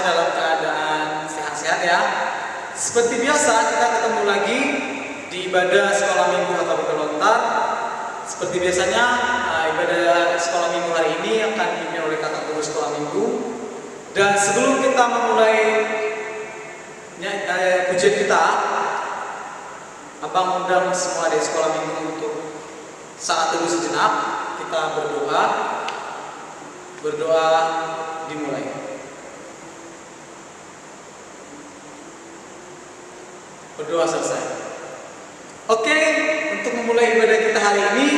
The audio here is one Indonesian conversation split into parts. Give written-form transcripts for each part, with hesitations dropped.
semuanya dalam keadaan sehat-sehat ya. Seperti biasa kita ketemu lagi di ibadah sekolah minggu HKBP Lontar. Seperti biasanya ibadah sekolah minggu hari ini akan dipimpin oleh kakak guru sekolah minggu. Dan sebelum kita memulai pujian kita, Abang undang semua dari sekolah minggu untuk saat teduh sejenak. Kita berdoa dimulai. Berdoa selesai. Oke, untuk memulai ibadah kita hari ini,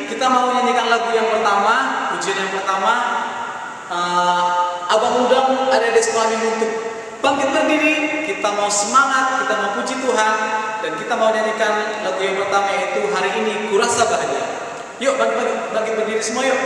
kita mau nyanyikan lagu yang pertama, pujian yang pertama. Abang undang ada di sekolah minggu untuk bangkit berdiri. Kita mau semangat, kita mau puji Tuhan, dan kita mau nyanyikan lagu yang pertama, yaitu Hari Ini Kurasa Bahagia. Yuk bangkit berdiri semua yuk.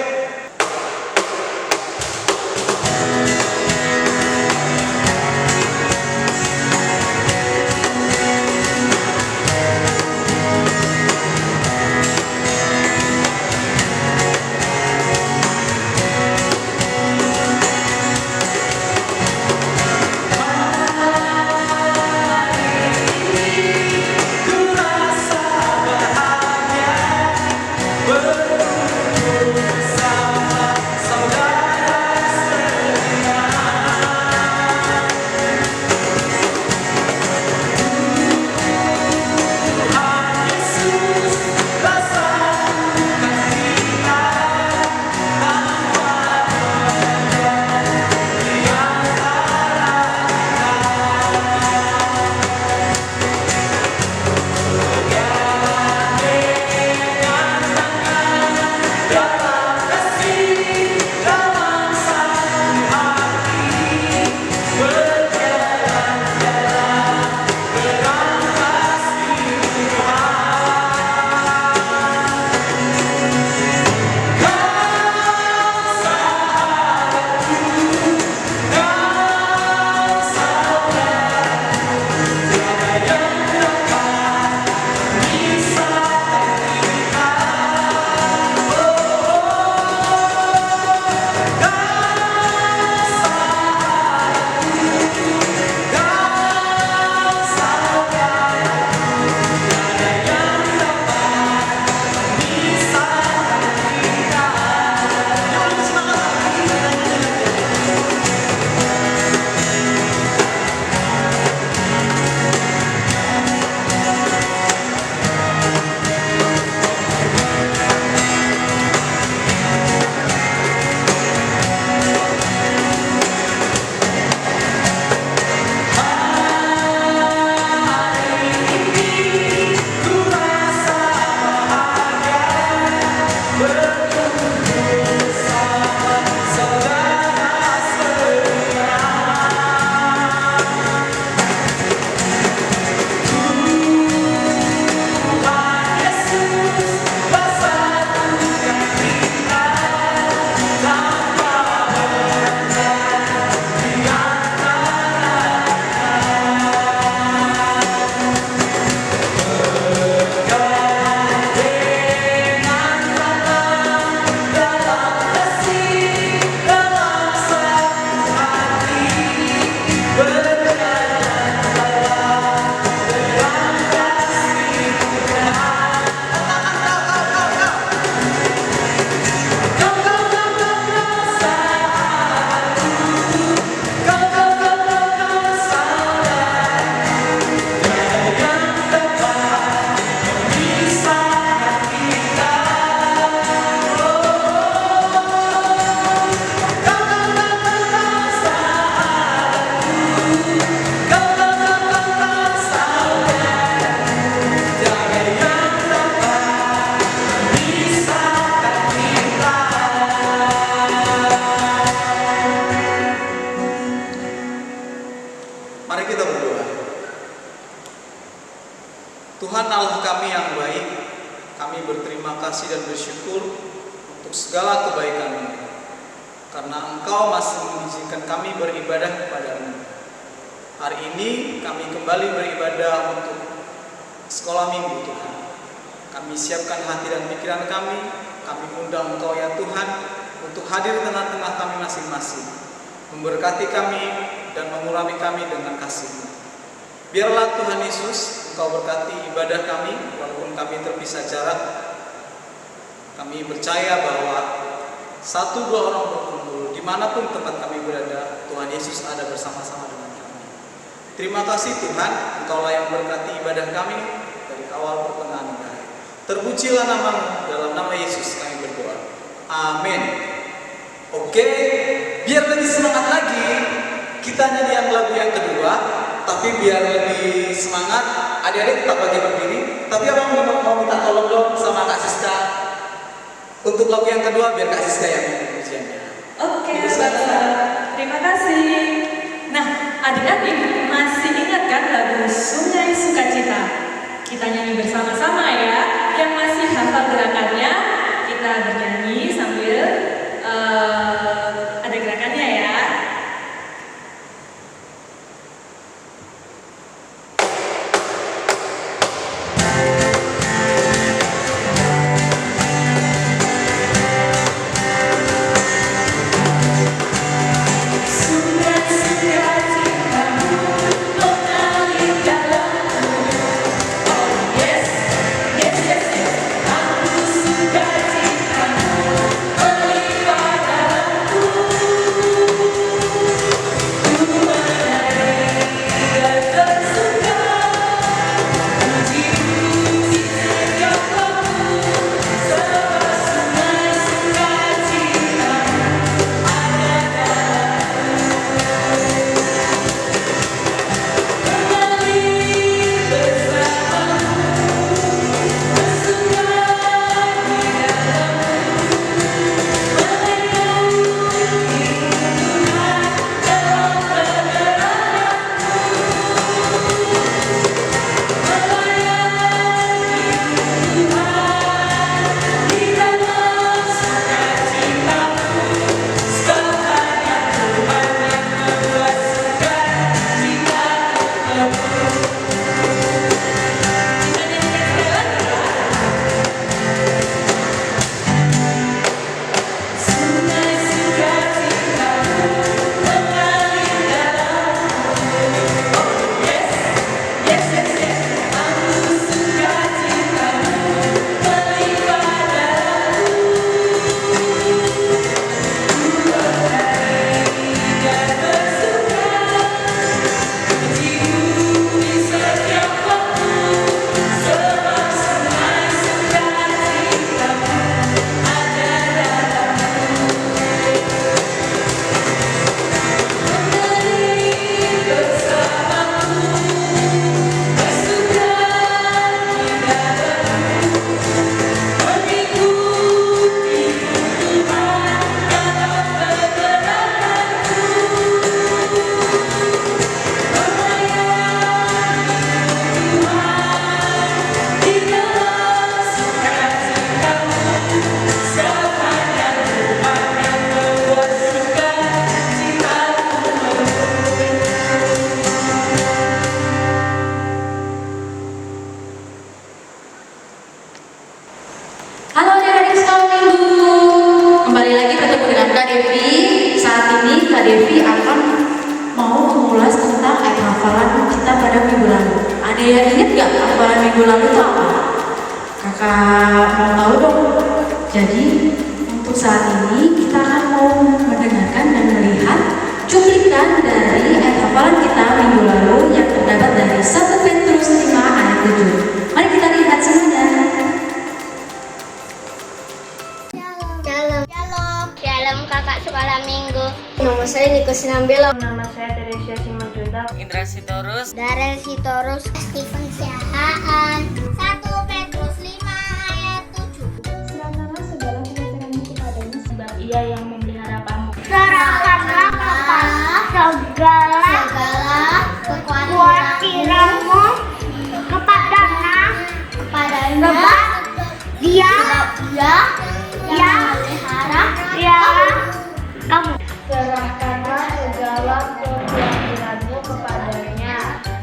Mari kita berdoa. Tuhan Allah kami yang baik, kami berterima kasih dan bersyukur untuk segala kebaikan-Mu, karena Engkau masih mengizinkan kami beribadah kepada-Mu. Hari ini kami kembali beribadah untuk sekolah minggu Tuhan. Kami siapkan hati dan pikiran kami undang Engkau ya Tuhan untuk hadir di tengah-tengah kami masing-masing. Memberkati kami dan mengurapi kami dengan kasih-Mu. Biarlah Tuhan Yesus, Engkau berkati ibadah kami, walaupun kami terpisah jarak. Kami percaya bahwa 1-2 orang berkumpul, dimanapun tempat kami berada, Tuhan Yesus ada bersama-sama dengan kami. Terima kasih Tuhan, Engkaulah yang berkati ibadah kami dari awal pertengahan hingga akhir. Terpujilah nama-Mu, dalam nama Yesus kami berdoa. Amin. Oke, biar lebih semangat lagi, kita nyanyi lagu yang kedua. Tapi biar lebih semangat, adik-adik tetap bagi berdiri. Tapi abang mau minta tolong dong sama Kak Siska untuk lagu yang kedua, biar Kak Siska yang ujiannya. Oke, terima kasih. Nah, adik-adik masih ingat kan lagu Sungai Sukacita? Kita nyanyi bersama-sama ya. Yang masih hafal gerakannya, kita bernyanyi sambil ada gerakannya ya. Ada yang ingat gak hafalan minggu lalu itu apa? Kakak mau tahu dong. Jadi untuk saat ini kita akan mau mendengarkan dan melihat cuplikan dari ayat hafalan kita minggu lalu yang terdapat dari 1 Petrus 5 ayat 7. Mari kita lihat semuanya. Shalom kakak sekolah minggu. Nama saya Niko Sinambela. Nama saya Teresia Simanjuntak. Indra Sitorus. Darel Sitorus. Steven Siahaan. 1 Petrus 5 ayat 7. Serahkanlah segala pengajaranmu kepadanya, Sebab ia yang memelihara kamu. Serahkanlah segala kekhawatiranmu kepadanya. Sebab dia yang memelihara kamu. Serahkanlah segala kekhawatiranmu kepadanya,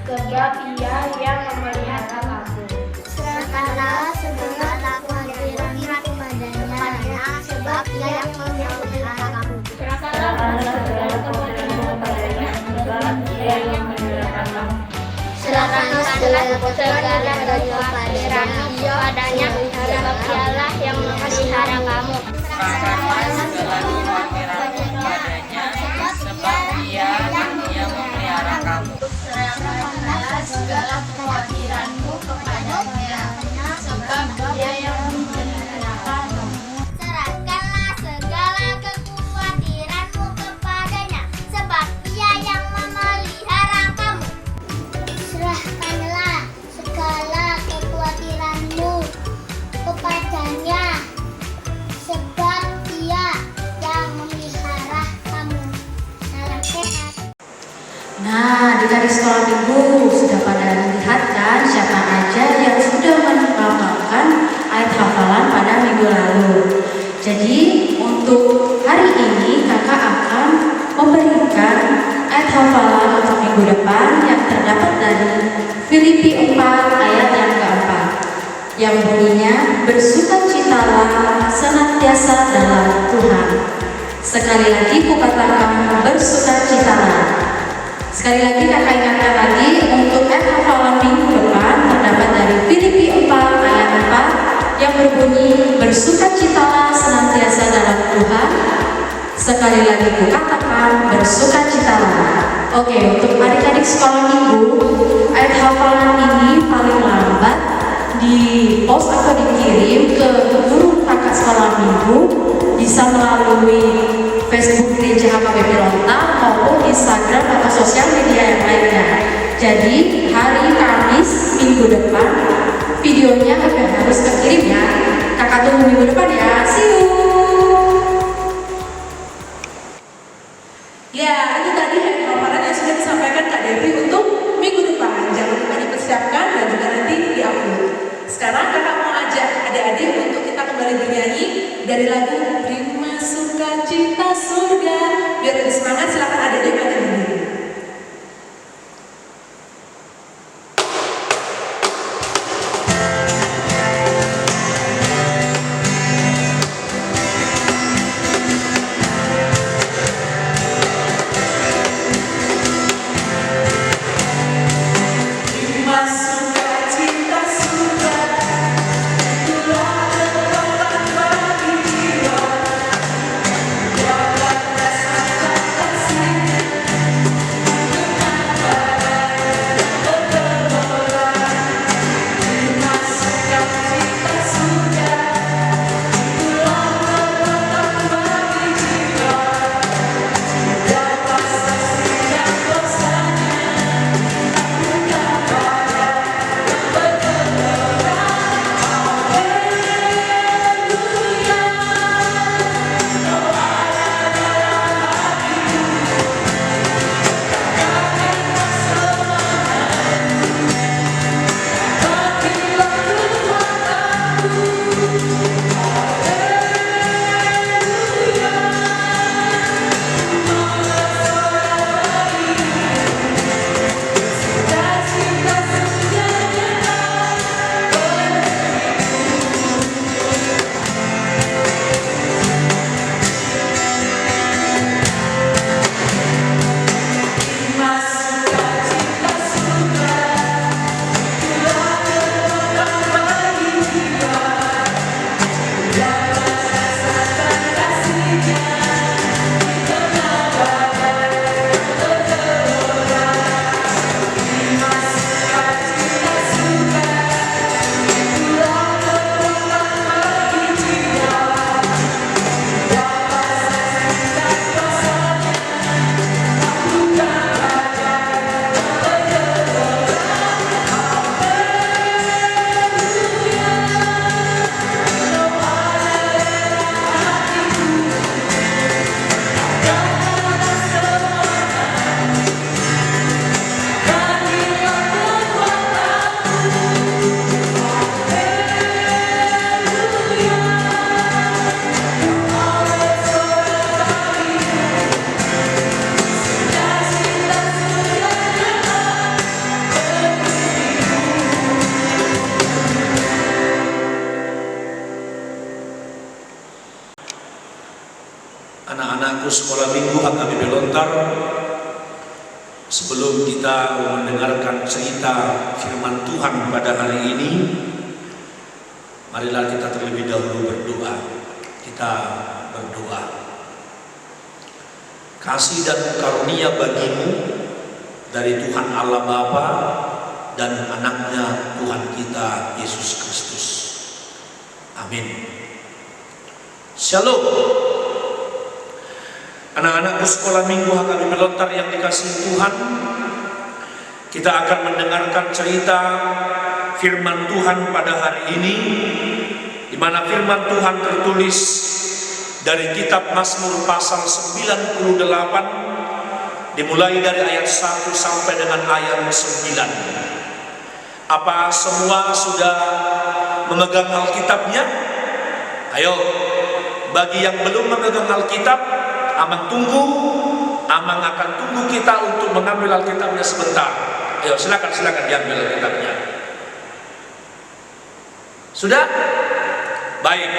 sebab ia yang memelihara kamu. Serahkanlah segala kekhawatiranmu kepadanya, sebab dia yang memelihara kamu. Serahkanlah segala kekhawatiranmu kepadanya, sebab sebab Ia yang memelihara kamu. Serahkanlah segala kepadamu kepadanya, sebab Dialah yang memelihara kamu. Serahkanlah segala kekhawatiranmu kepadanya, sebab Dia yang memelihara kamu. Serahkanlah segala kekhawatiranmu kepadanya, sebab Dia yang memelihara kamu. Serahkanlah segala kekhawatiranmu kepadanya, sebab Dia yang memelihara kamu. Serahkanlah segala kekhawatiranmu kepadanya, sebab Dia yang memelihara kamu. Salam sehat. Nah, di tadi sekolah minggu sudah pada lihat kan siapa aja yang sudah menghafalkan ayat hafalan pada minggu lalu. Jadi untuk hari ini kakak akan memberikan ayat hafalan untuk minggu depan yang terdapat dari Filipi 4 ayat yang keempat, yang bunyinya bersukacitalah senantiasa dalam Tuhan. Sekali lagi kukatakan bersukacitalah. Sekali lagi kakak ingatkan lagi untuk ayat hafalan minggu depan terdapat dari Filipi 4 ayat 4 yang berbunyi bersukacitalah senantiasa dalam Tuhan. Sekali lagi kukatakan bersukacitalah. Oke, untuk adik-adik sekolah minggu, ayat hafalan ini paling lambat di post atau dikirim ke guru kakak sekolah minggu bisa melalui Facebook Gereja HKBP Lontar maupun Instagram atau sosial media yang lainnya. Jadi hari Kamis minggu depan videonya udah harus terkirim ya. Kakak tunggu minggu depan ya. See you. Ya, itu tadi ayat hafalan yang sudah disampaikan Kak Devi untuk minggu depan. Jangan lupa dipersiapkan dan juga nanti diupload. Sekarang kakak mau ajak adik-adik untuk kita kembali bernyanyi dari lagu Terima Sukacita Surga. Biar lebih semangat, silakan adik-adik pada berdiri. Anak-anakku sekolah minggu HKBP Lontar, Sebelum kita mendengarkan cerita firman Tuhan pada hari ini, marilah kita terlebih dahulu berdoa. Kita berdoa. Kasih dan karunia bagimu dari Tuhan Allah Bapa dan anaknya Tuhan kita Yesus Kristus. Amin. Shalom. Anak-anakku sekolah minggu HKBP Lontar yang dikasihi Tuhan, kita akan mendengarkan cerita firman Tuhan pada hari ini, di mana firman Tuhan tertulis dari kitab Mazmur pasal 98, dimulai dari ayat 1 sampai dengan ayat 9. Apa semua sudah memegang Alkitabnya? Ayo, bagi yang belum memegang Alkitab, Amang akan tunggu kita untuk mengambil Alkitabnya sebentar. Ayo, silakan diambil Alkitabnya. Sudah? Baik.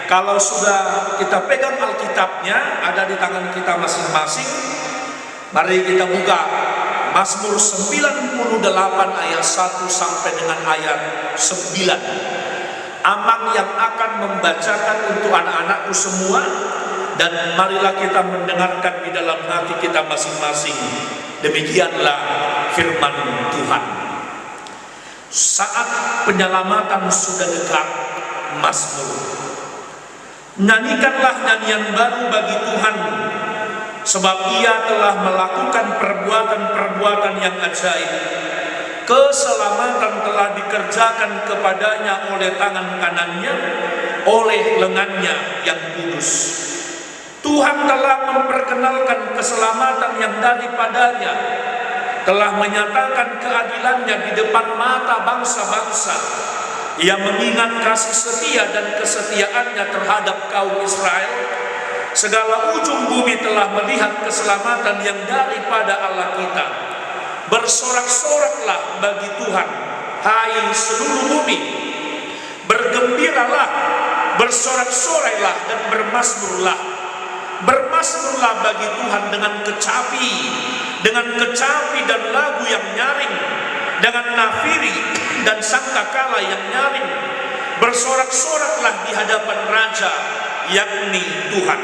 Kalau sudah kita pegang Alkitabnya, ada di tangan kita masing-masing, mari kita buka Mazmur 98 ayat 1 sampai dengan ayat 9. Amang yang akan membacakan untuk anak-anakku semua, dan marilah kita mendengarkan di dalam hati kita masing-masing. Demikianlah firman Tuhan. Saat penyelamatan sudah dekat, Mazmur. Nyanyikanlah nyanyian baru bagi Tuhan, sebab Ia telah melakukan perbuatan-perbuatan yang ajaib. Keselamatan telah dikerjakan kepadanya oleh tangan kanannya, oleh lengannya yang kudus. Tuhan telah memperkenalkan keselamatan yang daripadanya, telah menyatakan keadilannya di depan mata bangsa-bangsa. Ia mengingat kasih setia dan kesetiaannya terhadap kaum Israel. Segala ujung bumi telah melihat keselamatan yang daripada Allah kita. Bersorak-soraklah bagi Tuhan, hai seluruh bumi. Bergembiralah, bersorak-sorailah dan bermasmurlah. Bermasmurlah bagi Tuhan dengan kecapi dan lagu yang nyaring, dengan nafiri dan sangkakala yang nyaring. Bersorak-soraklah di hadapan Raja, yakni Tuhan.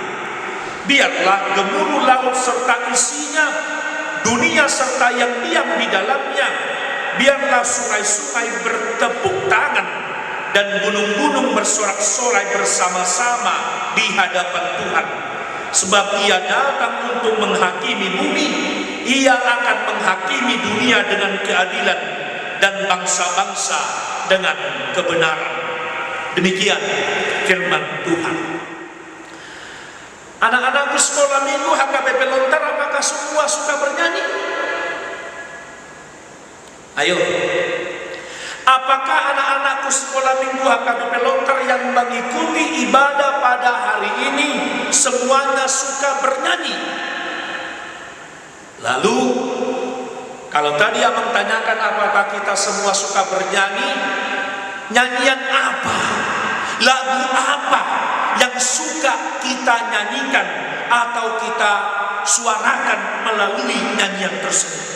Biarlah gemuruh laut serta isinya, dunia serta yang diam di dalamnya. Biarlah sungai-sungai bertepuk tangan, dan gunung-gunung bersorak-sorai bersama-sama di hadapan Tuhan. Sebab Ia datang untuk menghakimi bumi. Ia akan menghakimi dunia dengan keadilan, dan bangsa-bangsa dengan kebenaran. Demikian firman Tuhan. Anak-anakku sekolah minggu HKBP Lontar, apakah semua suka bernyanyi? Ayo. Apakah anak-anakku sekolah minggu HKBP Lontar yang mengikuti ibadah pada hari ini semuanya suka bernyanyi? Lalu, kalau tadi Abang tanyakan apakah kita semua suka bernyanyi, nyanyian apa? Lagu apa yang suka kita nyanyikan atau kita suarakan melalui nyanyian tersebut?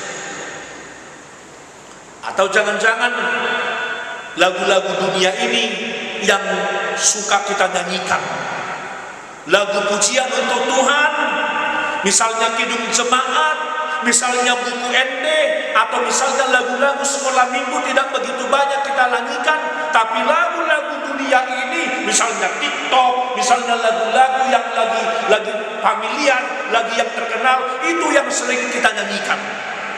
Atau jangan-jangan lagu-lagu dunia ini yang suka kita nyanyikan? Lagu pujian untuk Tuhan, misalnya Kidung Jemaat, misalnya buku ende, atau misalnya lagu-lagu sekolah minggu tidak begitu banyak kita nyanyikan. Tapi lagu-lagu dunia ini, misalnya TikTok, misalnya lagu-lagu yang lagi familiar, lagi yang terkenal, itu yang sering kita nyanyikan.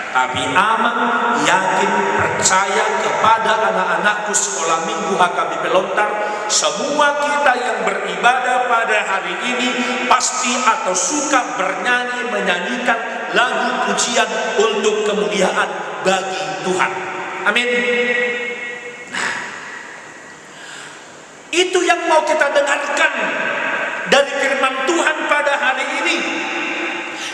Tapi Amang yakin, percaya kepada anak-anakku sekolah minggu HKBP Lontar, semua kita yang beribadah pada hari ini pasti atau suka bernyanyi, menyanyikan lagu pujian untuk kemuliaan bagi Tuhan. Amin. Nah, itu yang mau kita dengarkan dari firman Tuhan pada hari ini.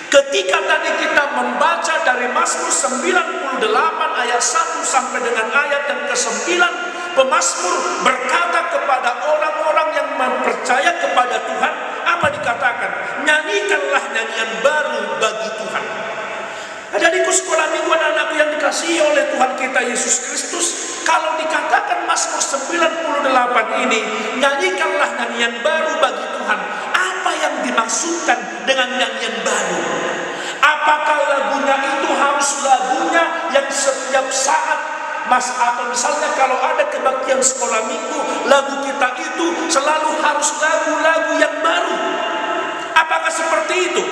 Ketika tadi kita membaca dari Mazmur 98 ayat 1 sampai dengan ayat yang ke-9, pemazmur berkata kepada orang-orang yang mempercaya kepada Tuhan, apa dikatakan? Nyanyikanlah nyanyian baru bagi Tuhan. Adik-adikku sekolah minggu, anak-anakku yang dikasihi oleh Tuhan kita Yesus Kristus, kalau dikatakan Mazmur 98 ini, nyanyikanlah nyanyian baru bagi Tuhan, apa yang dimaksudkan dengan nyanyian baru? Apakah lagunya itu harus lagunya yang setiap saat atau misalnya kalau ada kebaktian sekolah minggu, lagu kita itu selalu harus lagu-lagu yang baru? Apakah seperti itu?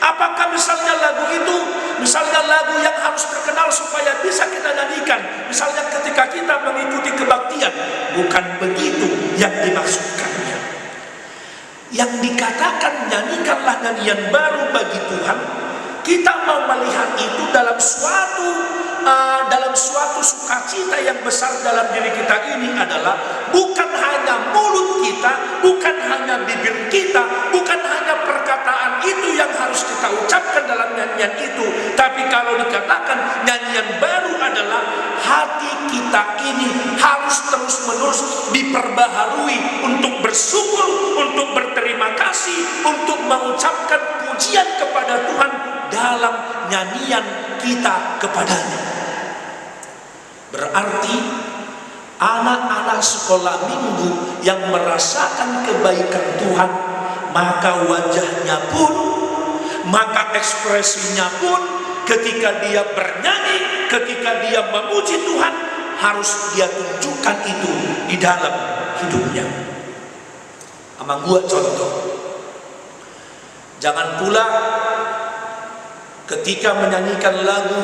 Apakah misalnya lagu itu, misalnya lagu yang harus terkenal supaya bisa kita nyanyikan, misalnya ketika kita mengikuti kebaktian? Bukan begitu yang dimaksudkannya. Yang dikatakan nyanyikanlah nyanyian baru bagi Tuhan, kita mau melihat itu dalam suatu sukacita yang besar dalam diri kita ini adalah bukan hanya mulut kita, bukan hanya bibir kita, bukan hanya perkataan itu yang harus kita ucapkan dalam nyanyian itu, tapi kalau dikatakan nyanyian baru adalah hati kita ini harus terus-menerus diperbaharui untuk bersyukur, untuk berterima kasih, untuk mengucapkan pujian kepada Tuhan dalam nyanyian kita kepadanya. Berarti anak-anak sekolah minggu yang merasakan kebaikan Tuhan, maka wajahnya pun, maka ekspresinya pun ketika dia bernyanyi, ketika dia memuji Tuhan, harus dia tunjukkan itu di dalam hidupnya. Amang buat contoh, jangan pula ketika menyanyikan lagu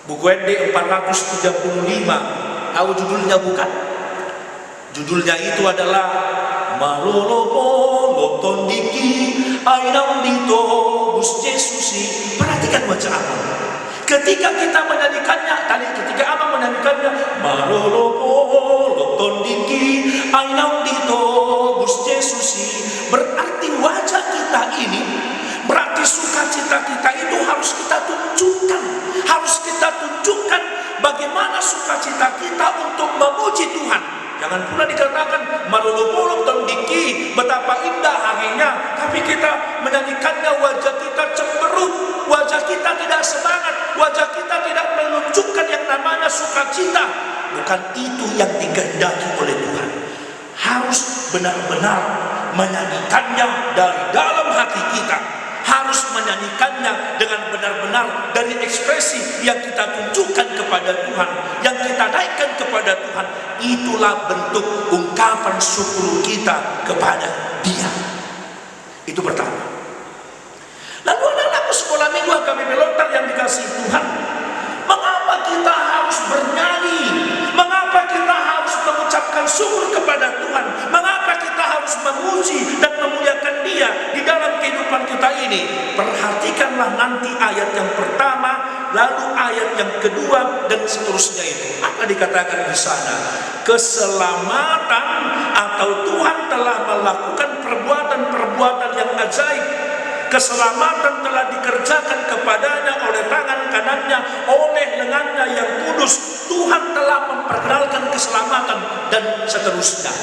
Buku ND 435, tahu judulnya bukan? Judulnya itu adalah Malolopo Lotondiki Ainam Dito Bus Jesusi. Perhatikan bacaan. Ketika kita menyanyikannya, tadi ketika Abang menyanyikannya Malolopo Lotondiki Ainam Dito Bus Jesusi, berarti wajah kita ini, berarti sukacita kita itu harus kita tunjukkan. Harus kita tunjukkan bagaimana sukacita kita untuk memuji Tuhan. Jangan pula dikatakan malulupuluk tondiki, betapa indah harinya, tapi kita menyanyikannya wajah kita cemberut, wajah kita tidak semangat, wajah kita tidak menunjukkan yang namanya sukacita. Bukan itu yang dikehendaki oleh Tuhan. Harus benar-benar menyanyikannya dari dalam hati kita, harus menyanyikannya dengan benar-benar dari ekspresi yang kita tunjukkan kepada Tuhan, yang kita naikkan kepada Tuhan. Itulah bentuk ungkapan syukur kita kepada Dia. Itu pertama. Lalu anak-anakku sekolah minggu kami pelontar yang dikasihi Tuhan, mengapa kita harus bernyanyi? Mengapa kita harus mengucapkan syukur kepada Tuhan? Mengapa kita harus memuji dan memuliakan Dia di dalam kehidupan kita ini? Perhatikanlah nanti ayat yang pertama, lalu ayat yang kedua, dan seterusnya itu. Apa dikatakan di sana? Keselamatan atau Tuhan telah melakukan perbuatan-perbuatan yang ajaib. Keselamatan telah dikerjakan kepadanya oleh tangan kanannya, oleh lengannya yang kudus. Tuhan telah memperkenalkan keselamatan dan seterusnya.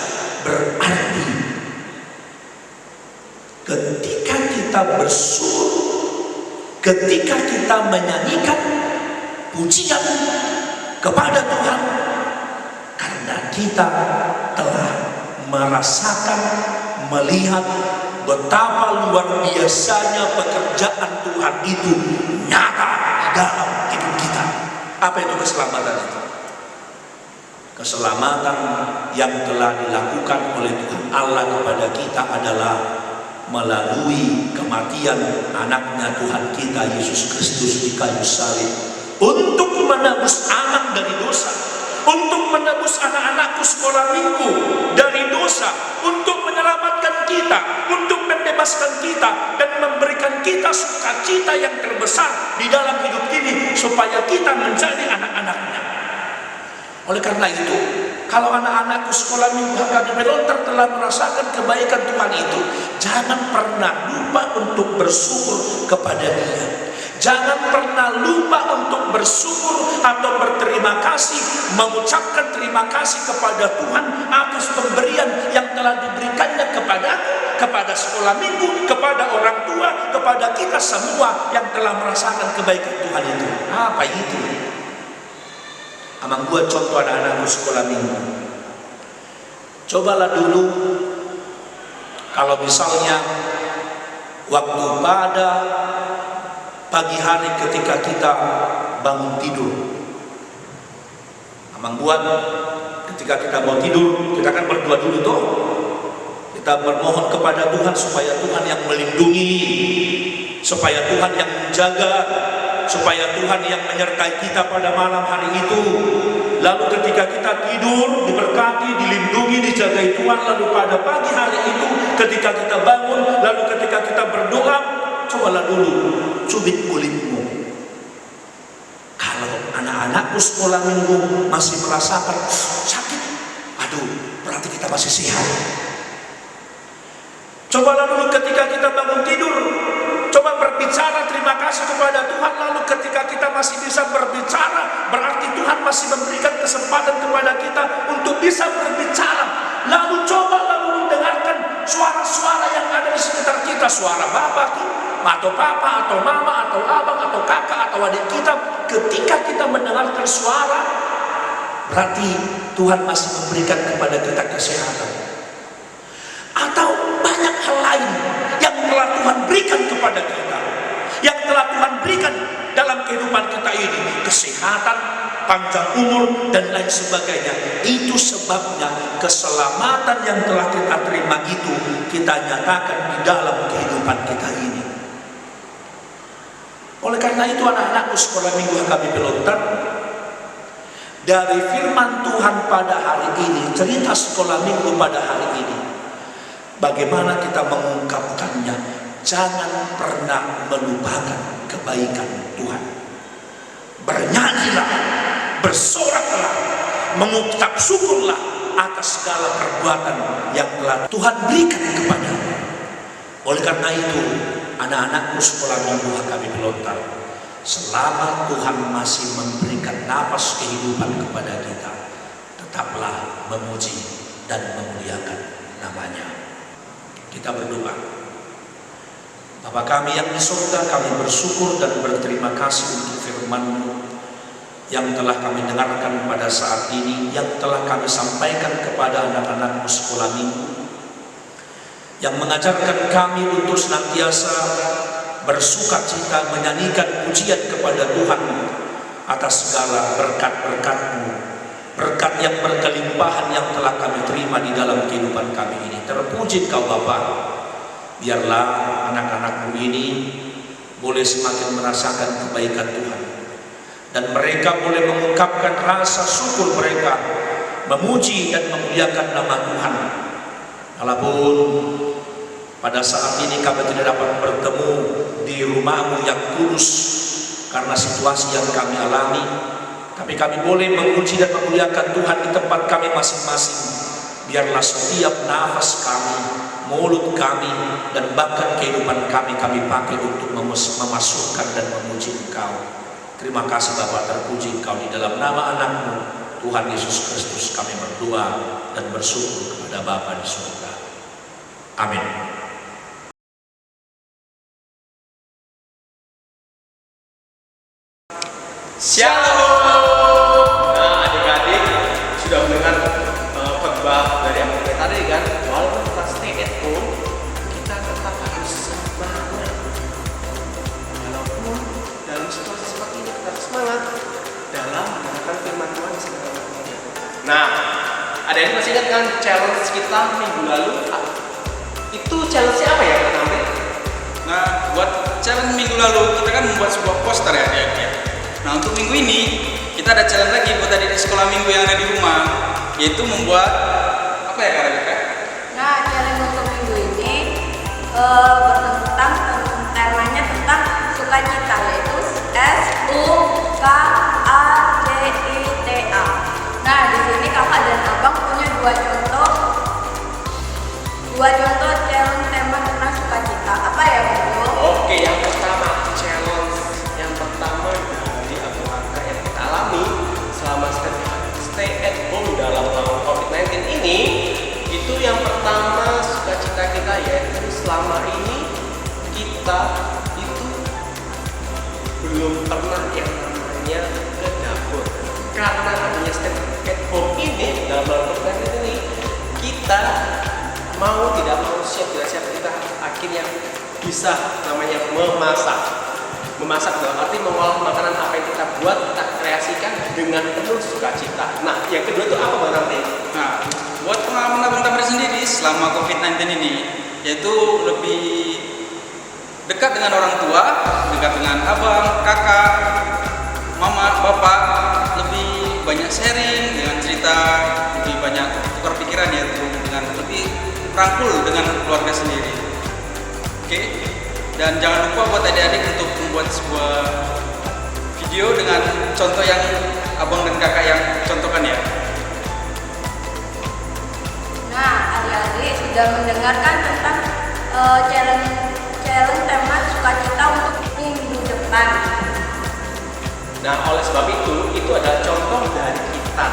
Berarti ketika kita bersyukur, ketika kita menyanyikan pujian kepada Tuhan, karena kita telah merasakan, melihat betapa luar biasanya pekerjaan Tuhan itu nyata di dalam hidup kita. Apa itu keselamatan itu? Keselamatan yang telah dilakukan oleh Tuhan Allah kepada kita adalah melalui kematian anaknya Tuhan kita Yesus Kristus di kayu salib, untuk menebus anak dari dosa, untuk menebus anak-anakku sekolah minggu dari dosa, untuk menyelamatkan kita, untuk membebaskan kita, dan memberikan kita sukacita yang terbesar di dalam hidup ini, supaya kita menjadi anak-anaknya. Oleh karena itu, kalau anak-anakku sekolah minggu kami melontar telah merasakan kebaikan Tuhan itu, jangan pernah lupa untuk bersyukur kepada Dia. Jangan pernah lupa untuk bersyukur atau berterima kasih, mengucapkan terima kasih kepada Tuhan atas pemberian yang telah diberikannya kepadaku, kepada sekolah minggu, kepada orang tua, kepada kita semua yang telah merasakan kebaikan Tuhan itu. Apa itu? Amang buat contoh anak-anakku sekolah minggu. Cobalah dulu, kalau misalnya waktu pada pagi hari ketika kita bangun tidur, amang buat ketika kita mau tidur, kita kan berdoa dulu toh. Kita bermohon kepada Tuhan supaya Tuhan yang melindungi, supaya Tuhan yang menjaga, supaya Tuhan yang menyertai kita pada malam hari itu. Lalu ketika kita tidur, diberkati, dilindungi, dijagai Tuhan. Lalu pada pagi hari itu ketika kita bangun, lalu ketika kita berdoa, cobalah dulu cubit kulitmu. Kalau anak-anakku sekolah minggu masih merasakan sakit, aduh, berarti kita masih sehat. Cobalah dulu ketika kita bangun tidur, coba berbicara terima kasih kepada Tuhan. Lalu ketika kita masih bisa berbicara, berarti Tuhan masih memberikan kesempatan kepada kita untuk bisa berbicara. Lalu cobalah dulu dengarkan suara-suara yang ada di sekitar kita, suara bapak atau papa atau mama atau abang atau kakak atau adik kita. Ketika kita mendengarkan suara, berarti Tuhan masih memberikan kepada kita kesehatan. Atau banyak hal lain yang telah Tuhan berikan kepada kita, yang telah Tuhan berikan dalam kehidupan kita ini, kesehatan, panjang umur, dan lain sebagainya. Itu sebabnya keselamatan yang telah kita terima itu kita nyatakan di dalam kehidupan kita ini. Oleh karena itu anak-anakku sekolah minggu HKBP Lontar, dari firman Tuhan pada hari ini, cerita sekolah minggu pada hari ini, bagaimana kita mengungkapkannya? Jangan pernah melupakan kebaikan Tuhan. Bernyanyilah, bersoraklah, mengucap syukurlah atas segala perbuatan yang telah Tuhan berikan kepadamu. Oleh karena itu, anak-anakku sekolah minggu HKBP Lontar, selama Tuhan masih memberikan napas kehidupan kepada kita, tetaplah memuji dan memuliakan namanya. Kita berdoa. Bapa kami yang di surga, kami bersyukur dan berterima kasih untuk firman-Mu yang telah kami dengarkan pada saat ini, yang telah kami sampaikan kepada anak-anak-Mu sekolah minggu, yang mengajarkan kami untuk senantiasa bersukacita menyanyikan pujian kepada Tuhan atas segala berkat-berkat-Mu, berkat yang berkelimpahan yang telah kami terima di dalam kehidupan kami ini. Terpuji Engkau Bapa. Biarlah anak-anak-Mu ini boleh semakin merasakan kebaikan Tuhan, dan mereka boleh mengungkapkan rasa syukur mereka, memuji dan memuliakan nama Tuhan. Walaupun pada saat ini kami tidak dapat bertemu di rumah-Mu yang kudus karena situasi yang kami alami, tapi kami boleh memuji dan memuliakan Tuhan di tempat kami masing-masing. Biarlah setiap nafas kami, mulut kami, dan bahkan kehidupan kami pakai untuk memasukkan dan memuji Engkau. Terima kasih Bapa, terpuji Engkau. Di dalam nama anak-Mu Tuhan Yesus Kristus kami berdoa dan bersyukur kepada Bapa di surga. Amin. Shalom. Nah, adik-adik sudah mendengar khotbah dari Amang tadi kan? Walaupun kita stay at home, kita tetap harus semangat. Walaupun dalam situasi seperti ini kita harus semangat dalam mendengarkan firman Tuhan segala macamnya. Nah, ada yang masih ingat kan challenge kita minggu lalu? Itu challenge-nya apa ya, Kak Amri? Nah, buat challenge minggu lalu kita kan membuat sebuah poster ya adik-adik. Nah, untuk minggu ini kita ada challenge lagi buat adik di sekolah minggu yang ada di rumah, yaitu membuat apa ya Kak? Nah, challenge untuk minggu ini bertentang temanya tentang sukacita, yaitu SUKACITA. Nah, di sini kakak dan abang punya dua contoh challenge tema tentang sukacita. Apa ya, Bu? Oke, yang pertama challenge yang pertama dari apa yang kita alami selama stay at home dalam tahun COVID-19 ini, itu yang pertama sukacita kita yaitu belum pernah yang namanya ke dapur. Karena adanya stay at home ini dalam bulan ini, kita mau tidak mau siap kita akhirnya bisa namanya memasak dalam arti mengolah makanan apa yang kita buat, kita kreasikan dengan penuh sukacita. Nah, yang kedua itu apa Bang Tamrin? Nah, buat pengalaman Abang Tamrin sendiri selama COVID-19 ini, yaitu lebih dekat dengan orang tua, dekat dengan abang, kakak, mama, bapak, lebih banyak sharing dengan cerita, lebih banyak tukar pikiran ya, dengan lebih rangkul dengan keluarga sendiri. Oke, dan jangan lupa buat adik-adik untuk membuat sebuah video dengan contoh yang abang dan kakak yang contohkan ya. Nah, adik-adik sudah mendengarkan tentang challenge tema sukacita untuk minggu depan. Nah, oleh sebab itu adalah contoh dari kita.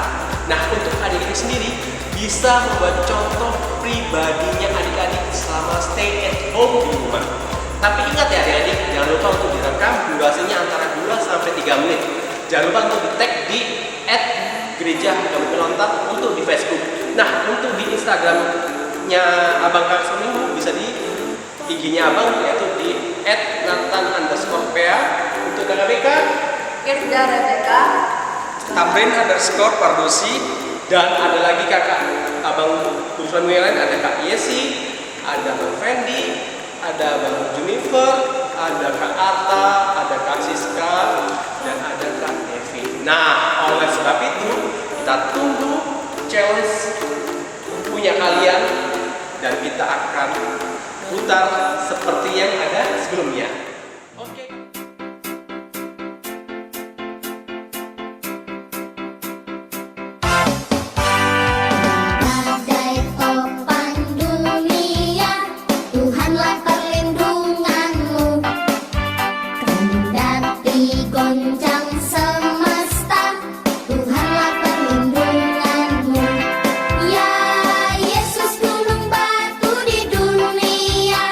Nah, untuk adik-adik sendiri bisa membuat contoh pribadinya adik-adik selama stay at home di rumah. Tapi ingat ya adik-adik, jangan lupa untuk direkam durasinya antara 2 sampai 3 menit. Jangan lupa untuk di-tag di @gereja_lontar untuk di Facebook. Nah, untuk di Instagramnya Abang Kak Seminggu bisa di IG-nya Abang yaitu di @nathan_pa. Untuk kakak BK Irda Rebeka, Tamrin_Pardosi, dan ada lagi kakak Abang Ruslan Wilan, ada Kak Yesi, ada Bang Fendi, ada Bang Junifer, ada Kak Arta, ada Kak Siska, dan ada Kak Devi. Nah, oleh sebab itu kita tunggu challenge punya kalian dan kita akan putar seperti yang ada sebelumnya. Oke. Badai topan dunia, Tuhanlah perlindunganmu. Kendati goncang semesta, Tuhanlah perlindunganmu. Ya Yesus gunung batu di dunia,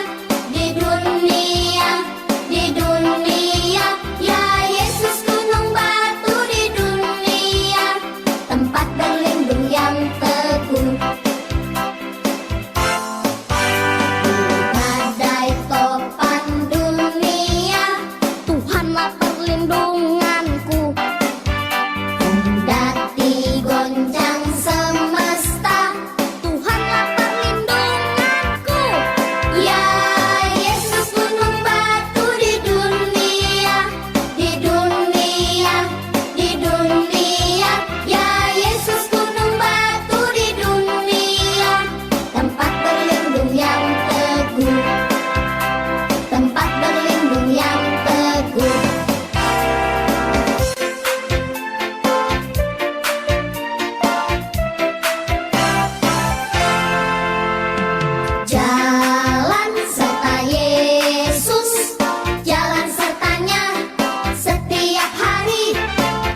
di dunia, di dunia. Ya Yesus gunung batu di dunia, tempat berlindung yang teguh. Badai topan dunia, Tuhanlah perlindunganku. Kendati goncang semesta, Tuhanlah perlindunganku. Ya Yesus gunung batu di dunia, di dunia, di dunia. Ya Yesus gunung batu di dunia, tempat berlindung yang teguh, tempat berlindung yang teguh. Jalan serta Yesus, jalan sertanya setiap hari.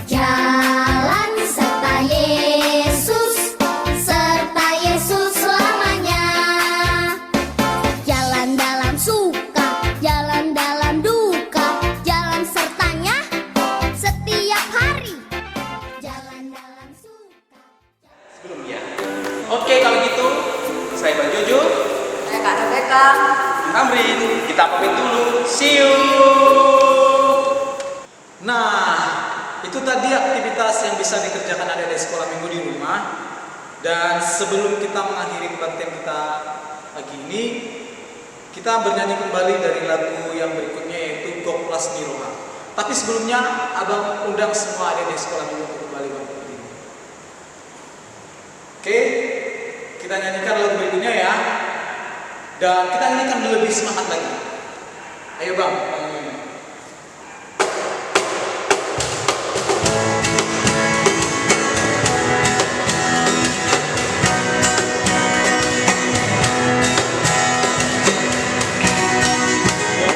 Jalan serta Yesus, serta Yesus selamanya. Jalan dalam suka, jalan dalam duka, jalan sertanya setiap hari. Jalan dalam suka. Sebelumnya. Oke, kalau gitu saya Bang Jojo, saya Kak Rebeka. Tamrin. kita pamit dulu. See you. Nah, itu tadi aktivitas yang bisa dikerjakan adik-adik sekolah minggu di rumah. Dan sebelum kita mengakhiri pelatihan kita pagi ini, kita bernyanyi kembali dari lagu yang berikutnya yaitu Go Plus Miroha. Tapi sebelumnya, Abang undang semua adik-adik sekolah minggu untuk kembali berdiri. Oke, kita nyanyikan lagu berikutnya ya. Dan kita nyanyikan lebih semangat lagi. Ayo Bang, nyanyi. Oh,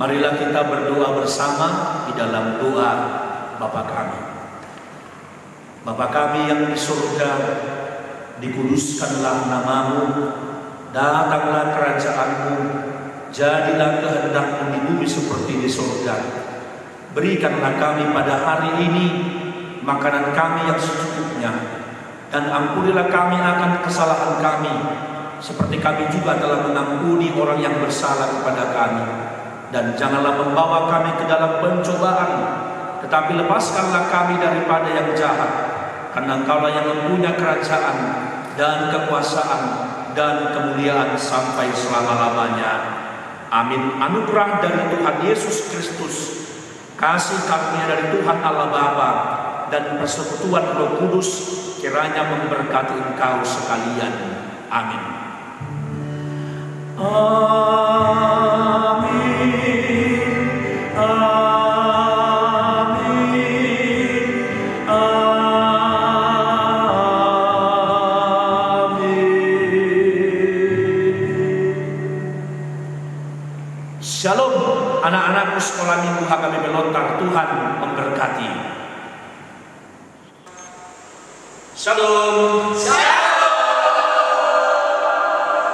Marilah kita berdoa bersama di dalam doa Bapa kami. Bapa kami yang di surga, dikuduskanlah namamu, datanglah kerajaanmu, jadilah kehendakmu di bumi seperti di surga. Berikanlah kami pada hari ini makanan kami yang secukupnya, dan ampunilah kami akan kesalahan kami, seperti kami juga telah mengampuni orang yang bersalah kepada kami. Dan janganlah membawa kami ke dalam pencobaan, tetapi lepaskanlah kami daripada yang jahat, karena Engkaulah yang mempunyai kerajaan dan kekuasaan dan kemuliaan sampai selama-lamanya. Amin. Anugerah dari Tuhan Yesus Kristus, kasih karunia dari Tuhan Allah Bapa, dan persekutuan Roh Kudus kiranya memberkati engkau sekalian. Amin. Amin. Amin. Amin. Shalom anak-anakku sekolah minggu HKBP Lontar, Tuhan memberkati. Shalom.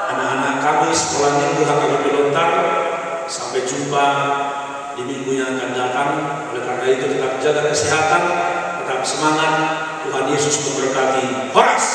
Anak-anak kami sekolah minggu HKBP Lontar, sampai jumpa di minggu yang akan datang. Oleh karena itu tetap jaga kesehatan, tetap semangat. Tuhan Yesus memberkati. Horas.